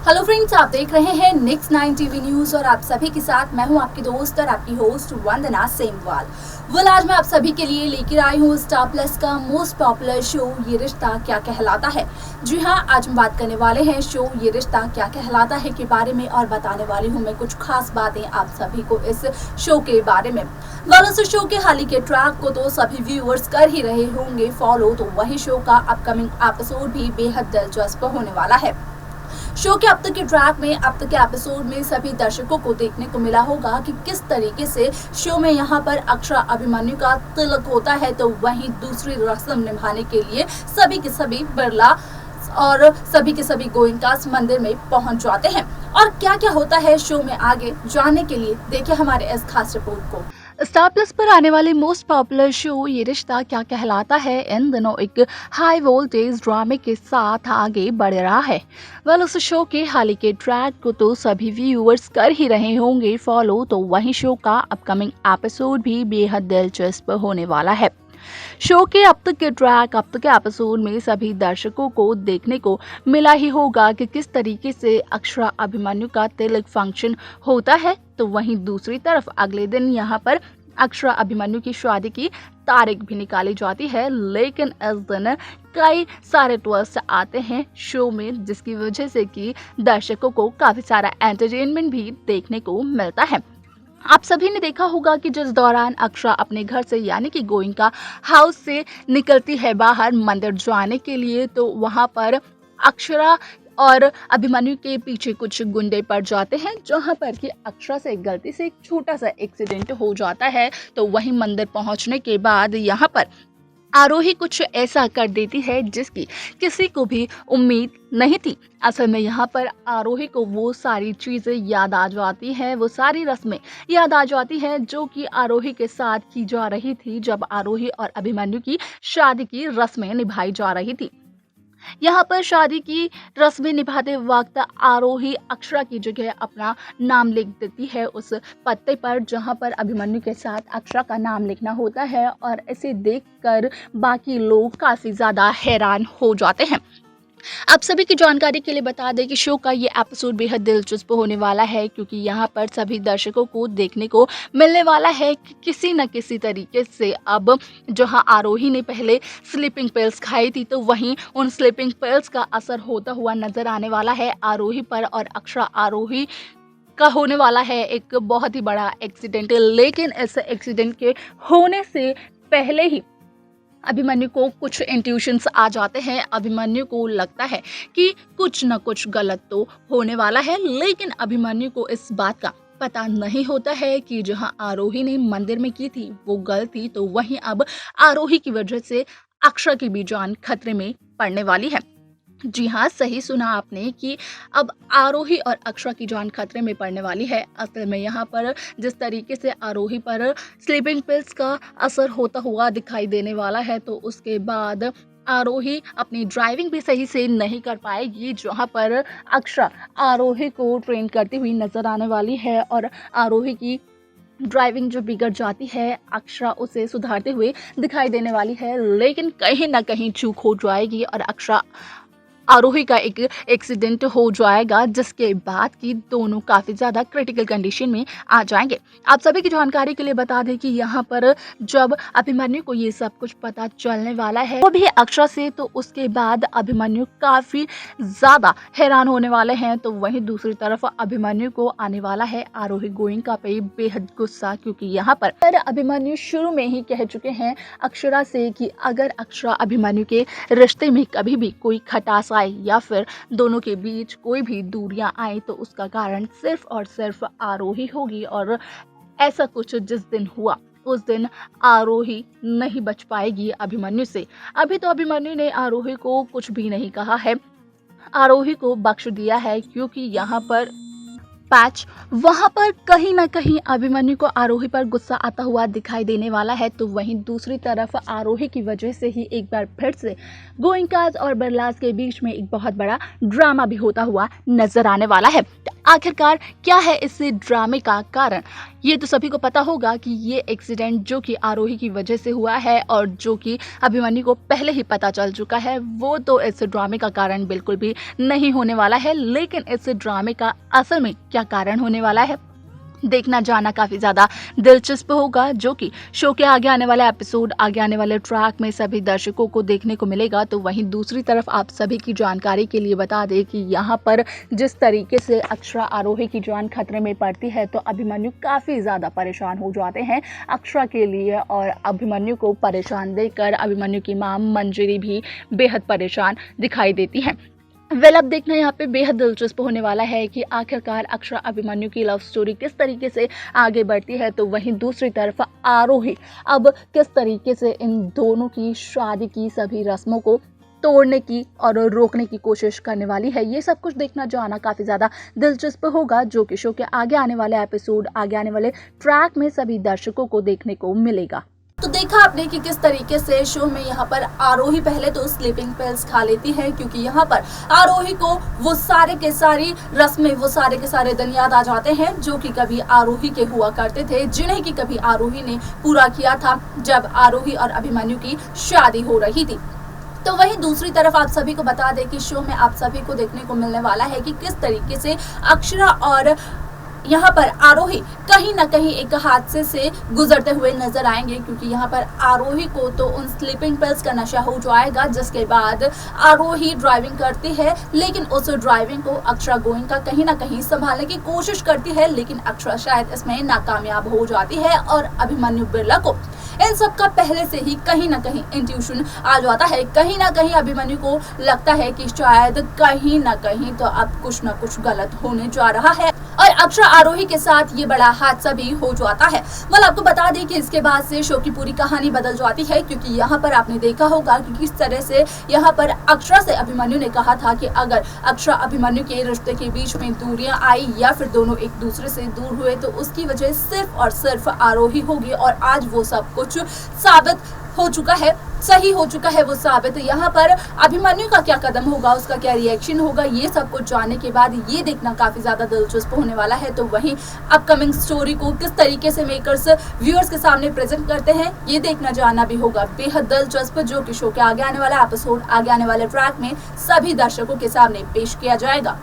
Hello friends, आप देख रहे हैं नेक्स्ट 9 टीवी न्यूज और आप सभी के साथ मैं हूं आपकी दोस्त और आपकी होस्ट वंदना सेमवाल। आज मैं आप सभी के लिए लेकर आई हूं स्टार प्लस का मोस्ट पॉपुलर शो ये रिश्ता क्या कहलाता है। जी हां, आज हम बात करने वाले हैं शो ये रिश्ता क्या कहलाता है के बारे में और बताने वाली हूं मैं कुछ खास बातें आप सभी को इस शो के बारे में। इस शो के हाल ही के ट्रैक को तो सभी व्यूअर्स कर ही रहे होंगे फॉलो, तो वही शो का अपकमिंग एपिसोड भी बेहद दिलचस्प होने वाला है। शो के अब तक के ट्रैक में अब तक के एपिसोड में सभी दर्शकों को देखने को मिला होगा कि किस तरीके से शो में यहाँ पर अक्षरा अभिमन्यु का तिलक होता है, तो वहीं दूसरी रस्म निभाने के लिए सभी के सभी बिरला और सभी के सभी गोइंकास मंदिर में पहुंच जाते हैं। और क्या क्या होता है शो में आगे जानने के लिए देखिए हमारे इस खास रिपोर्ट को। स्टार प्लस पर आने वाले मोस्ट पॉपुलर शो ये रिश्ता क्या कहलाता है इन दिनों एक हाई वोल्टेज ड्रामे के साथ आगे बढ़ रहा है। उस शो के हाल ही के ट्रैक को तो सभी व्यूअर्स कर ही रहे होंगे फॉलो, तो वहीं शो का अपकमिंग एपिसोड भी बेहद दिलचस्प होने वाला है। शो के अब तक के ट्रैक, अब तक के एपिसोड में सभी दर्शकों को देखने को मिला ही होगा कि किस तरीके से अक्षरा अभिमन्यु का तिलक फंक्शन होता है, तो वहीं दूसरी तरफ अगले दिन यहाँ पर अक्षरा अभिमन्यु की शादी की तारीख भी निकाली जाती है। लेकिन इस दिन कई सारे ट्विस्ट आते हैं शो में, जिसकी वजह से कि दर्शकों को काफी सारा एंटरटेनमेंट भी देखने को मिलता है। आप सभी ने देखा होगा कि जिस दौरान अक्षरा अपने घर से यानी कि गोइंका हाउस से निकलती है बाहर मंदिर जाने के लिए, तो वहां पर अक्षरा और अभिमन्यु के पीछे कुछ गुंडे पड़ जाते हैं, जहां पर कि अक्षरा से गलती से एक छोटा सा एक्सीडेंट हो जाता है। तो वहीं मंदिर पहुंचने के बाद यहाँ पर आरोही कुछ ऐसा कर देती है जिसकी किसी को भी उम्मीद नहीं थी। असल में यहाँ पर आरोही को वो सारी चीजें याद आ जाती हैं, वो सारी रस्में याद आ जाती हैं जो कि आरोही के साथ की जा रही थी जब आरोही और अभिमन्यु की शादी की रस्में निभाई जा रही थी। यहाँ पर शादी की रस्में निभाते वक्त आरोही अक्षरा की जगह अपना नाम लिख देती है उस पत्ते पर जहाँ पर अभिमन्यु के साथ अक्षरा का नाम लिखना होता है, और इसे देखकर बाकी लोग काफी ज्यादा हैरान हो जाते हैं। आप सभी की जानकारी के लिए बता दें कि शो का ये एपिसोड बेहद दिलचस्प होने वाला है, क्योंकि यहाँ पर सभी दर्शकों को देखने को मिलने वाला है कि किसी न किसी तरीके से अब जहाँ आरोही ने पहले स्लीपिंग पिल्स खाई थी, तो वहीं उन स्लीपिंग पिल्स का असर होता हुआ नजर आने वाला है आरोही पर, और अक्षरा आरोही का होने वाला है एक बहुत ही बड़ा एक्सीडेंट। लेकिन इस एक्सीडेंट के होने से पहले ही अभिमन्यु को कुछ इंट्यूशंस आ जाते हैं। अभिमन्यु को लगता है कि कुछ न कुछ गलत तो होने वाला है, लेकिन अभिमन्यु को इस बात का पता नहीं होता है कि जहां आरोही ने मंदिर में की थी वो गलती, तो वहीं अब आरोही की वजह से अक्षरा की भी जान खतरे में पड़ने वाली है। जी हाँ, सही सुना आपने कि अब आरोही और अक्षरा की जान खतरे में पड़ने वाली है। असल में यहाँ पर जिस तरीके से आरोही पर स्लीपिंग पिल्स का असर होता हुआ दिखाई देने वाला है, तो उसके बाद आरोही अपनी ड्राइविंग भी सही से नहीं कर पाएगी, जहाँ पर अक्षरा आरोही को ट्रेन करती हुई नजर आने वाली है, और आरोही की ड्राइविंग जो बिगड़ जाती है अक्षरा उसे सुधारते हुए दिखाई देने वाली है। लेकिन कहीं ना कहीं चूक हो जाएगी और अक्षरा आरोही का एक एक्सीडेंट हो जाएगा, जिसके बाद की दोनों काफी ज्यादा क्रिटिकल कंडीशन में आ जाएंगे। आप सभी की जानकारी के लिए बता दें कि यहाँ पर जब अभिमन्यु को ये सब कुछ पता चलने वाला है वो भी अक्षरा से, तो उसके बाद अभिमन्यु काफी ज्यादा हैरान होने वाले हैं। तो वहीं दूसरी तरफ अभिमन्यु को आने वाला है आरोही गोइंका पे बेहद गुस्सा, क्योंकि यहाँ पर अभिमन्यु शुरू में ही कह चुके हैं अक्षरा से कि अगर अक्षरा अभिमन्यु के रिश्ते में कभी भी कोई खटास आए या फिर दोनों के बीच कोई भी दूरियां आए, तो उसका कारण सिर्फ और सिर्फ आरोही होगी। और ऐसा कुछ जिस दिन हुआ उस दिन आरोही नहीं बच पाएगी अभिमन्यु से। अभी तो अभिमन्यु ने आरोही को कुछ भी नहीं कहा है, आरोही को बख्श दिया है, क्योंकि यहाँ पर पैच वहां पर कहीं ना कहीं अभिमन्यु को आरोही पर गुस्सा आता हुआ दिखाई देने वाला है। तो वहीं दूसरी तरफ आरोही की वजह से ही एक बार फिर से गोइंकास और बिरलास के बीच में एक बहुत बड़ा ड्रामा भी होता हुआ नजर आने वाला है। तो आखिरकार क्या है इस ड्रामे का कारण, ये तो सभी को पता होगा कि ये एक्सीडेंट जो कि आरोही की वजह से हुआ है और जो कि अभिमन्यु को पहले ही पता चल चुका है, वो तो इस ड्रामे का कारण बिल्कुल भी नहीं होने वाला है। लेकिन इस ड्रामे का असल में क्या कारण होने वाला है, देखना जानना काफ़ी ज़्यादा दिलचस्प होगा, जो कि शो के आगे आने वाला एपिसोड, आगे आने वाले ट्रैक में सभी दर्शकों को देखने को मिलेगा। तो वहीं दूसरी तरफ आप सभी की जानकारी के लिए बता दें कि यहाँ पर जिस तरीके से अक्षरा आरोही की जान खतरे में पड़ती है, तो अभिमन्यु काफ़ी ज़्यादा परेशान हो जाते हैं अक्षरा के लिए, और अभिमन्यु को परेशान देखकर अभिमन्यु की मां मंजरी भी बेहद परेशान दिखाई देती हैं। अब देखना यहाँ पे बेहद दिलचस्प होने वाला है कि आखिरकार अक्षरा अभिमन्यु की लव स्टोरी किस तरीके से आगे बढ़ती है। तो वहीं दूसरी तरफ आरोही अब किस तरीके से इन दोनों की शादी की सभी रस्मों को तोड़ने की और रोकने की कोशिश करने वाली है। ये सब कुछ देखना जाना काफ़ी ज़्यादा दिलचस्प होगा, जो कि शो के आगे आने वाले एपिसोड, आगे आने वाले ट्रैक में सभी दर्शकों को देखने को मिलेगा। तो देखा आपने कि किस तरीके से शो में यहाँ पर आरोही पहले तो स्लीपिंग पिल्स खा लेती है, क्योंकि यहाँ पर आरोही को वो सारे के सारी रस्में, वो सारे के सारे दिन याद आ जाते हैं जो कि कभी आरोही के हुआ करते थे, जिन्हें कि कभी आरोही ने पूरा किया था जब आरोही और अभिमन्यु की शादी हो रही थी। तो वहीं दूसरी तरफ आप सभी को बता दें कि शो में आप सभी को देखने को मिलने वाला है कि किस तरीके से अक्षरा और यहाँ पर आरोही कहीं ना कहीं एक हादसे से गुजरते हुए नजर आएंगे, क्योंकि यहाँ पर आरोही को तो उन स्लीपिंग पिल्स का नशा हो जाएगा, जिसके बाद आरोही ड्राइविंग करती है, लेकिन उस ड्राइविंग को अक्षरा गोयनका कहीं ना कहीं संभालने की कोशिश करती है, लेकिन अक्षरा शायद इसमें नाकामयाब हो जाती है और अभिमन्यु बिरला को इन सब का पहले से ही कहीं ना कहीं इंट्यूशन आ जाता है। कहीं ना कहीं अभिमन्यु को लगता है कि शायद कहीं ना कहीं तो अब कुछ ना कुछ गलत होने जा रहा है, और अक्षरा आरोही के साथ ये बड़ा हादसा भी हो जाता है। आपको बता दें कि इसके बाद से शो की पूरी कहानी बदल जाती है, क्योंकि यहाँ पर आपने देखा होगा कि किस तरह से यहाँ पर अक्षरा से अभिमन्यु ने कहा था कि अगर अक्षरा अभिमन्यु के रिश्ते के बीच में दूरियां आई या फिर दोनों एक दूसरे से दूर हुए, तो उसकी वजह सिर्फ और सिर्फ आरोही होगी, और आज वो सब कुछ साबित हो चुका है, सही हो चुका है वो साबित। यहाँ पर अभिमन्यु का क्या कदम होगा, उसका क्या रिएक्शन होगा, ये सब कुछ जानने के बाद ये देखना काफी ज्यादा दिलचस्प होने वाला है। तो वहीं अपकमिंग स्टोरी को किस तरीके से मेकर्स व्यूअर्स के सामने प्रेजेंट करते हैं, ये देखना जानना भी होगा बेहद दिलचस्प, जो कि शो के आगे आने वाला एपिसोड, आगे आने वाले ट्रैक में सभी दर्शकों के सामने पेश किया जाएगा।